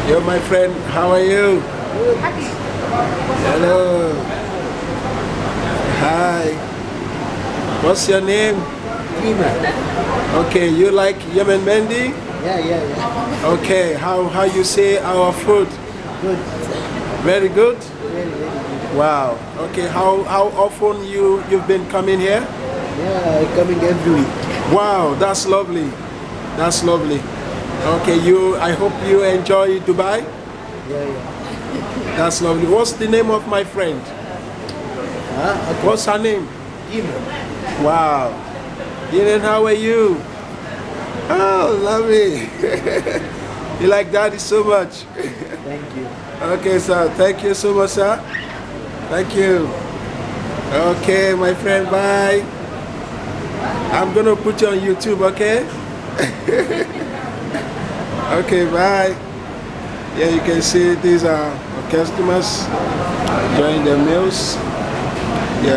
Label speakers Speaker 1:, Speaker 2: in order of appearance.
Speaker 1: Yo, my friend, how are you? Hello. Hi. What's your name?
Speaker 2: Tina.
Speaker 1: Okay, you like Yemen Mendi?
Speaker 2: Yeah.
Speaker 1: Okay, how you say our food?
Speaker 2: Good.
Speaker 1: Very good?
Speaker 2: Very good.
Speaker 1: Wow. Okay, how often you've been coming here?
Speaker 2: Yeah, coming every week.
Speaker 1: Wow, that's lovely. That's lovely. Okay, I hope you enjoy Dubai.
Speaker 2: Yeah.
Speaker 1: That's lovely. What's the name of my friend?
Speaker 2: Okay.
Speaker 1: What's her name?
Speaker 2: Tina.
Speaker 1: Wow. Dylan, how are you? Oh, lovely. You like daddy so much.
Speaker 2: Thank you.
Speaker 1: Okay, sir. Thank you so much, sir. Thank you. Okay, my friend, bye. I'm gonna put you on YouTube, okay? Okay, bye. Yeah, you can see these are our customers enjoying their meals. Yeah.